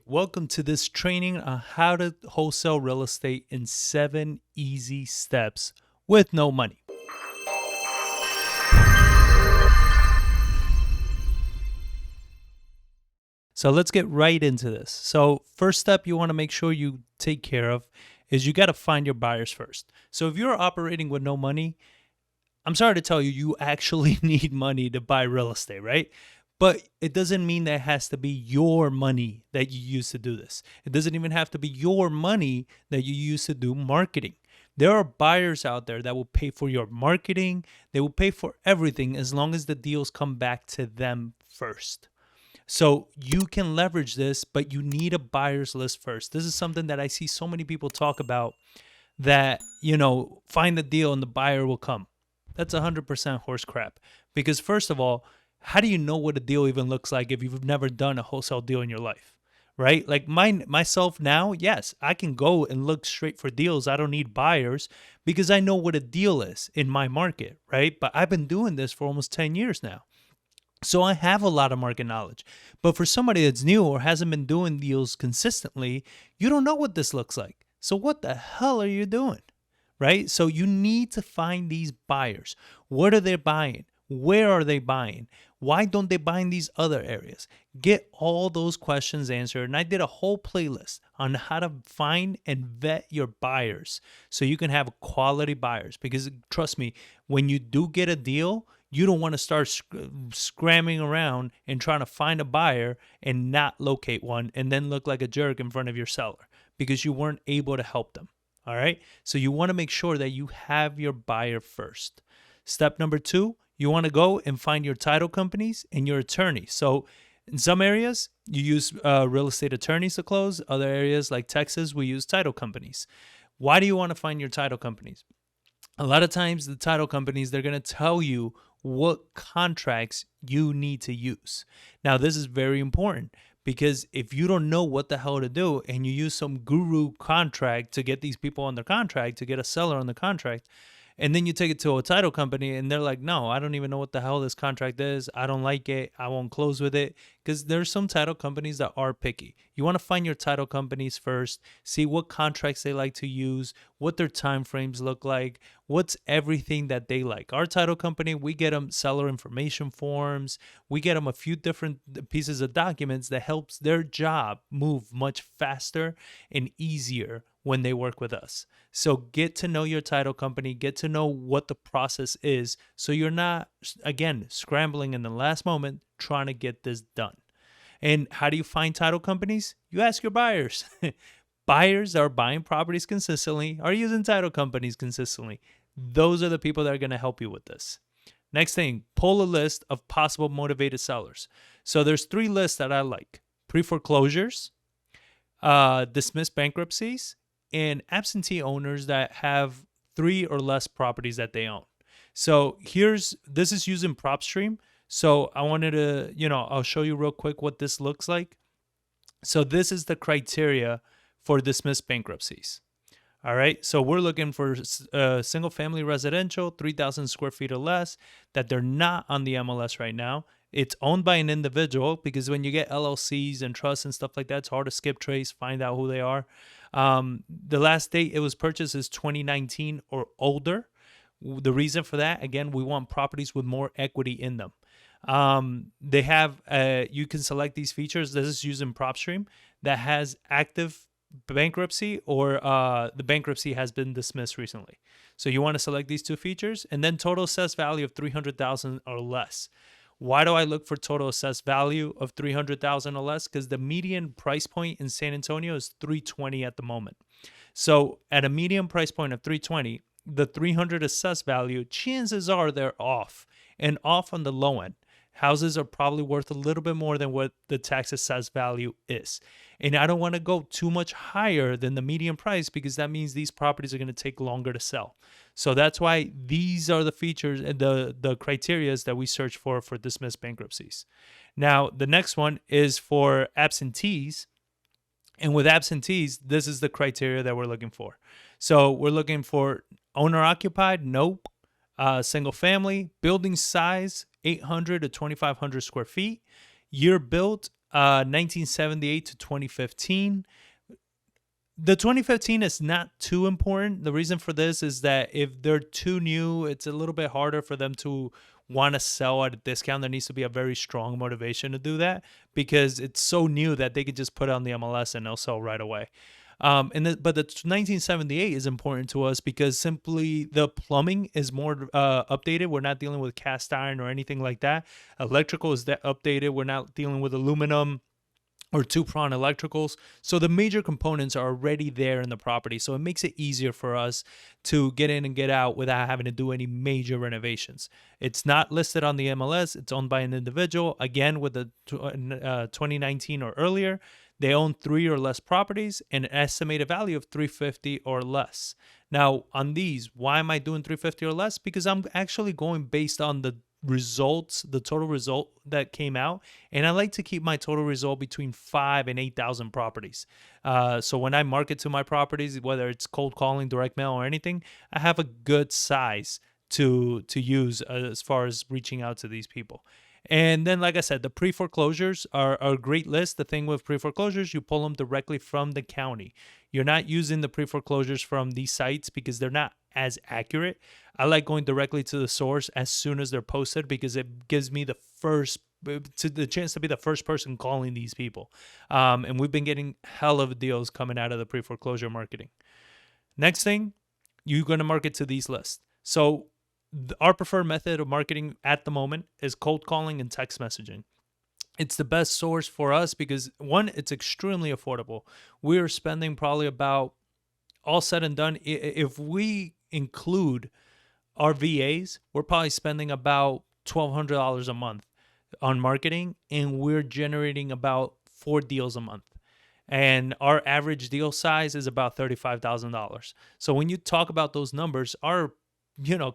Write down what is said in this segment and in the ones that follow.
welcome to this training on how to wholesale real estate in 7 easy steps with no money. So let's get right into this. So first step you want to make sure you take care of is you got to find your buyers first. So if you're operating with no money, I'm sorry to tell you, you actually need money to buy real estate, right? But it doesn't mean that it has to be your money that you use to do this. It doesn't even have to be your money that you use to do marketing. There are buyers out there that will pay for your marketing. They will pay for everything as long as the deals come back to them first. So you can leverage this, but you need a buyer's list first. This is something that I see so many people talk about that, find the deal and the buyer will come. That's 100% horse crap. Because first of all, how do you know what a deal even looks like if you've never done a wholesale deal in your life, right? Like myself now, yes, I can go and look straight for deals. I don't need buyers because I know what a deal is in my market, right? But I've been doing this for almost 10 years now. So I have a lot of market knowledge. But for somebody that's new or hasn't been doing deals consistently, you don't know what this looks like. So what the hell are you doing? Right? So you need to find these buyers. What are they buying? Where are they buying? Why don't they buy in these other areas? Get all those questions answered. And I did a whole playlist on how to find and vet your buyers so you can have quality buyers. Because trust me, when you do get a deal, you don't want to start scrambling around and trying to find a buyer and not locate one and then look like a jerk in front of your seller because you weren't able to help them. All right. So you want to make sure that you have your buyer first. Step number 2, you want to go and find your title companies and your attorneys. So in some areas, you use real estate attorneys to close. Other areas like Texas, we use title companies. Why do you want to find your title companies? A lot of times the title companies, they're going to tell you what contracts you need to use. Now, this is very important because if you don't know what the hell to do and you use some guru contract to get these people on their contract, to get a seller on the contract, and then you take it to a title company and they're like, no, I don't even know what the hell this contract is. I don't like it. I won't close with it. Because there's some title companies that are picky. You want to find your title companies first, see what contracts they like to use, what their time frames look like, what's everything that they like. Our title company, we get them seller information forms. We get them a few different pieces of documents that helps their job move much faster and easier when they work with us. So get to know your title company, get to know what the process is so you're not, again, scrambling in the last moment trying to get this done. And how do you find title companies? You ask your buyers. Buyers that are buying properties consistently are using title companies consistently. Those are the people that are going to help you with this. Next thing, pull a list of possible motivated sellers. So there's 3 lists that I like: pre-foreclosures, dismissed bankruptcies, and absentee owners that have 3 or less properties that they own. So this is using PropStream. So I wanted to, I'll show you real quick what this looks like. So this is the criteria for dismissed bankruptcies. All right. So we're looking for single family residential, 3,000 square feet or less, that they're not on the MLS right now. It's owned by an individual because when you get LLCs and trusts and stuff like that, it's hard to skip trace, find out who they are. The last date it was purchased is 2019 or older. The reason for that, again, we want properties with more equity in them. They have, you can select these features. This is using PropStream that has active bankruptcy or the bankruptcy has been dismissed recently. So you want to select these 2 features and then total assessed value of $300,000 or less. Why do I look for total assessed value of $300,000 or less? Because the median price point in San Antonio is $320 at the moment. So at a median price point of $320, the $300 assessed value, chances are they're off and off on the low end. Houses are probably worth a little bit more than what the tax assessed value is. And I don't want to go too much higher than the median price because that means these properties are going to take longer to sell. So that's why these are the features and the criteria that we search for dismissed bankruptcies. Now, the next one is for absentees. And with absentees, this is the criteria that we're looking for. So we're looking for owner occupied, nope. Single family, building size, 800 to 2,500 square feet. Year built, 1978 to 2015. The 2015 is not too important. The reason for this is that if they're too new, it's a little bit harder for them to want to sell at a discount. There needs to be a very strong motivation to do that because it's so new that they could just put it on the MLS and they'll sell right away. But the 1978 is important to us because simply the plumbing is more updated. We're not dealing with cast iron or anything like that. Electrical is updated. We're not dealing with aluminum or two-prong electricals. So the major components are already there in the property. So it makes it easier for us to get in and get out without having to do any major renovations. It's not listed on the MLS. It's owned by an individual. Again, with the 2019 or earlier, they own 3 or less properties and an estimated value of 350 or less. Now, on these, why am I doing 350 or less? Because I'm actually going based on the results, the total result that came out, and I like to keep my total result between 5 and 8,000 properties. So when I market to my properties, whether it's cold calling, direct mail, or anything, I have a good size to use as far as reaching out to these people. And then, like I said, the pre-foreclosures are a great list. The thing with pre-foreclosures, you pull them directly from the county. You're not using the pre-foreclosures from these sites because they're not as accurate. I like going directly to the source as soon as they're posted because it gives me the chance to be the first person calling these people. And we've been getting hell of deals coming out of the pre-foreclosure marketing. Next thing, you're going to market to these lists. So our preferred method of marketing at the moment is cold calling and text messaging. It's the best source for us because, one, it's extremely affordable. We are spending probably about, all said and done, if we include our VAs, we're probably spending about $1,200 a month on marketing, and we're generating about 4 deals a month. And our average deal size is about $35,000. So when you talk about those numbers, our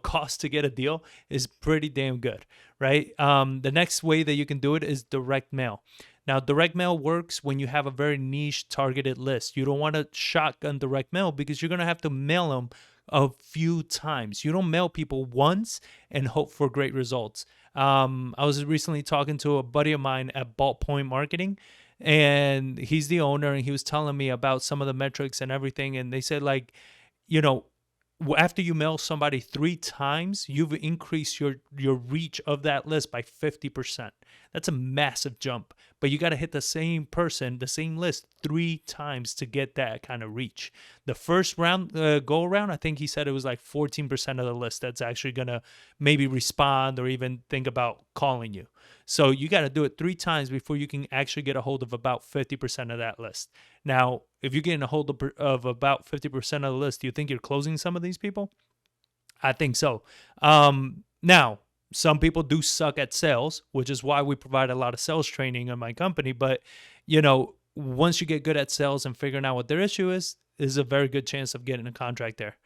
cost to get a deal is pretty damn good, right? The next way that you can do it is direct mail. Now, direct mail works when you have a very niche targeted list. You don't want to shotgun direct mail because you're going to have to mail them a few times. You don't mail people once and hope for great results. I was recently talking to a buddy of mine at Balt Point Marketing, and he's the owner, and he was telling me about some of the metrics and everything. And they said, like, after you mail somebody 3 times, you've increased your reach of that list by 50%. That's a massive jump. But you got to hit the same person, the same list 3 times to get that kind of reach. The first round, go around, I think he said it was like 14% of the list that's actually going to maybe respond or even think about calling you. So you got to do it 3 times before you can actually get a hold of about 50% of that list. Now, if you're getting a hold of about 50% of the list, do you think you're closing some of these people? I think so. Now, some people do suck at sales, which is why we provide a lot of sales training in my company. But, once you get good at sales and figuring out what their issue is a very good chance of getting a contract there.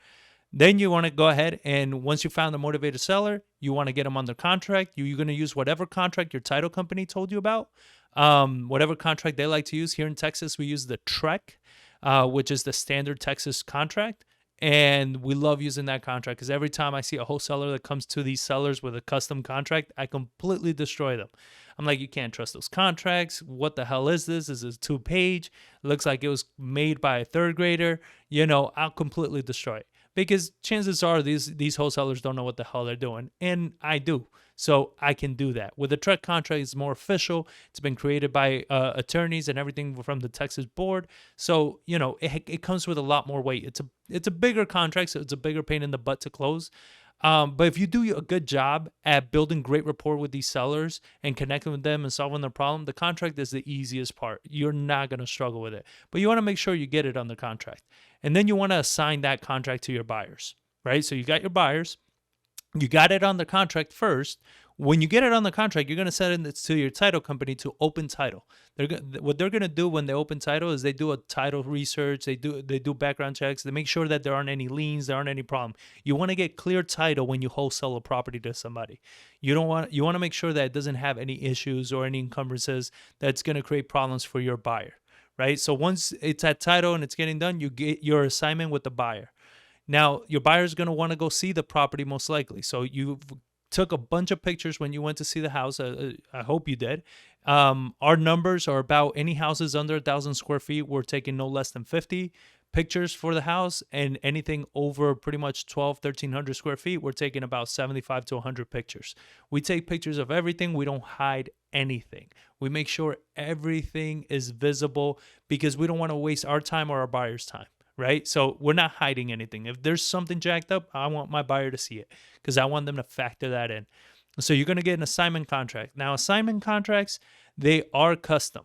Then you want to go ahead and once you found a motivated seller, you want to get them under contract. You're going to use whatever contract your title company told you about, whatever contract they like to use. Here in Texas, we use the TREC, which is the standard Texas contract. And we love using that contract because every time I see a wholesaler that comes to these sellers with a custom contract, I completely destroy them. I'm like, you can't trust those contracts. What the hell is this? This is 2-page. Looks like it was made by a 3rd grader. I'll completely destroy it. Because chances are these wholesalers don't know what the hell they're doing. And I do. So I can do that. With the TREC contract, it's more official. It's been created by attorneys and everything from the Texas board. So, it comes with a lot more weight. It's a bigger contract, so it's a bigger pain in the butt to close. But if you do a good job at building great rapport with these sellers and connecting with them and solving their problem, the contract is the easiest part. You're not going to struggle with it. But you want to make sure you get it on the contract. And then you want to assign that contract to your buyers, right? So you got your buyers. You got it on the contract first. When you get it on the contract, you're going to send it to your title company to open title. What they're going to do when they open title is they do a title research. They do background checks. They make sure that there aren't any liens, there aren't any problem. You want to get clear title when you wholesale a property to somebody. You want to make sure that it doesn't have any issues or any encumbrances that's going to create problems for your buyer, right? So once it's at title and it's getting done, you get your assignment with the buyer. Now, your buyer is going to want to go see the property most likely. So you've took a bunch of pictures when you went to see the house. I hope you did. Our numbers are about any houses under 1,000 square feet. We're taking no less than 50 pictures for the house, and anything over pretty much 1,300 square feet, we're taking about 75 to 100 pictures. We take pictures of everything. We don't hide anything. We make sure everything is visible because we don't want to waste our time or our buyer's time, right? So we're not hiding anything. If there's something jacked up, I want my buyer to see it because I want them to factor that in. So you're going to get an assignment contract. Now, assignment contracts, they are custom.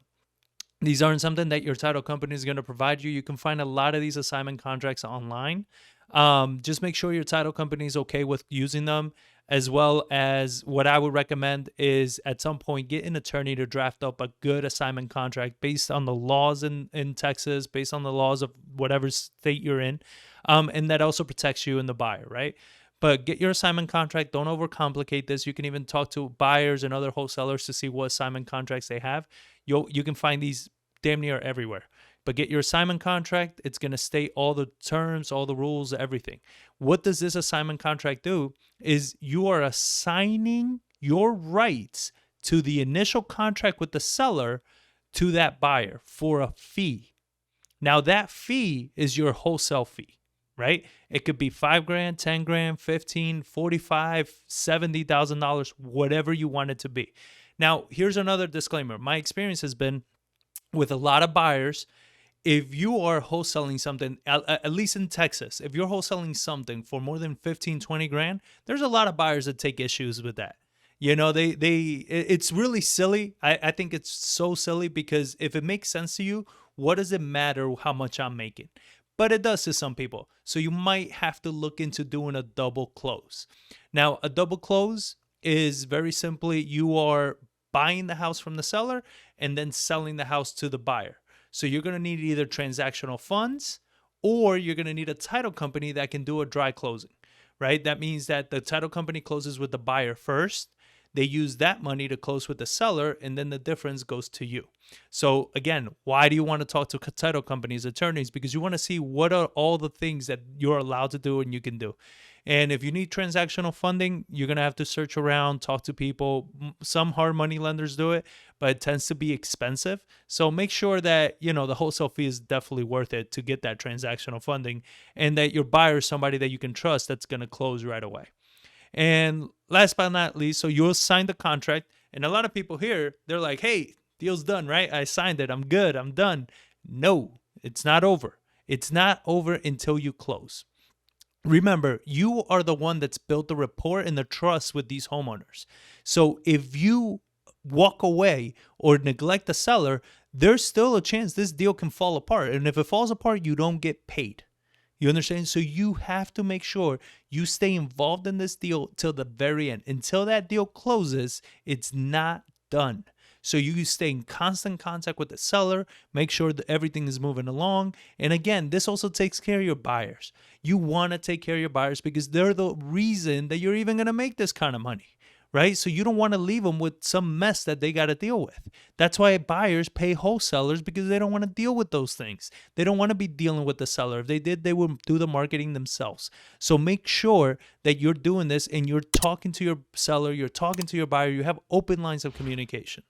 These aren't something that your title company is going to provide you. You can find a lot of these assignment contracts online. Just make sure your title company is okay with using them, as well as what I would recommend is at some point get an attorney to draft up a good assignment contract based on the laws in Texas, based on the laws of whatever state you're in, and that also protects you and the buyer, right? But get your assignment contract. Don't overcomplicate this. You can even talk to buyers and other wholesalers to see what assignment contracts they have. You can find these damn near everywhere. But get your assignment contract. It's going to state all the terms, all the rules, everything. What does this assignment contract do is you are assigning your rights to the initial contract with the seller to that buyer for a fee. Now, that fee is your wholesale fee. Right? It could be $5 grand, 10 grand, 15, 45, $70,000, whatever you want it to be. Now, here's another disclaimer. My experience has been with a lot of buyers, if you are wholesaling something, at least in Texas, if you're wholesaling something for more than 15, 20 grand, there's a lot of buyers that take issues with that. You know, it's really silly. I think it's so silly because if it makes sense to you, what does it matter how much I'm making? But it does to some people. So you might have to look into doing a double close. Now, a double close is very simply you are buying the house from the seller and then selling the house to the buyer. So you're going to need either transactional funds or you're going to need a title company that can do a dry closing, right? That means that the title company closes with the buyer first. They use that money to close with the seller, and then the difference goes to you. So again, why do you want to talk to title companies, attorneys? Because you want to see what are all the things that you're allowed to do and you can do. And if you need transactional funding, you're going to have to search around, talk to people. Some hard money lenders do it, but it tends to be expensive. So make sure that, you know, the wholesale fee is definitely worth it to get that transactional funding and that your buyer is somebody that you can trust that's going to close right away. And last but not least, so you'll sign the contract. And a lot of people here, they're like, hey, deal's done, right? I signed it. I'm good. I'm done. No, it's not over. It's not over until you close. Remember, you are the one that's built the rapport and the trust with these homeowners. So if you walk away or neglect the seller, there's still a chance this deal can fall apart. And if it falls apart, you don't get paid. You understand? So you have to make sure you stay involved in this deal till the very end. Until that deal closes, it's not done. So you stay in constant contact with the seller, make sure that everything is moving along. And again, this also takes care of your buyers. You want to take care of your buyers because they're the reason that you're even going to make this kind of money. Right? So you don't want to leave them with some mess that they got to deal with. That's why buyers pay wholesalers because they don't want to deal with those things. They don't want to be dealing with the seller. If they did, they would do the marketing themselves. So make sure that you're doing this and you're talking to your seller, you're talking to your buyer, you have open lines of communication.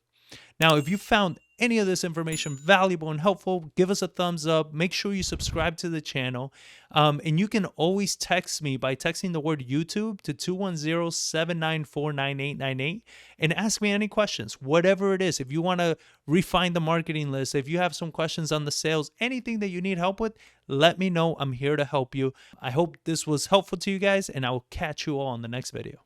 Now, if you found any of this information valuable and helpful, give us a thumbs up. Make sure you subscribe to the channel. And you can always text me by texting the word YouTube to 210-794-9898 and ask me any questions, whatever it is. If you want to refine the marketing list, if you have some questions on the sales, anything that you need help with, let me know. I'm here to help you. I hope this was helpful to you guys, and I will catch you all in the next video.